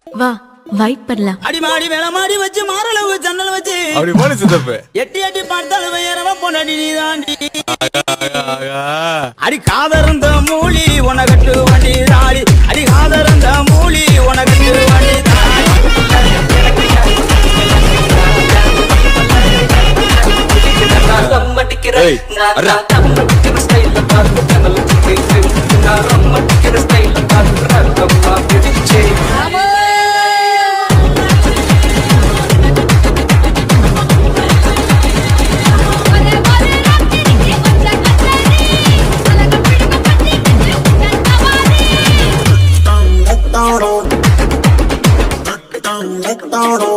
வா வைப் பண்ணலாம். அடிமாடி வேளமாடி வச்சு மாரளவு ஜன்னல் வச்சு அப்படி போன சித்தப்பு எட்டி எட்டி பார்த்தாலும் வேறவ பொண்டாடி நீதாண்டி. அடி காதறந்த மூலி உனகட்டு வண்டி தாடி. அடி காதறந்த மூலி உனகட்டு வண்டி தாடி. McDonald's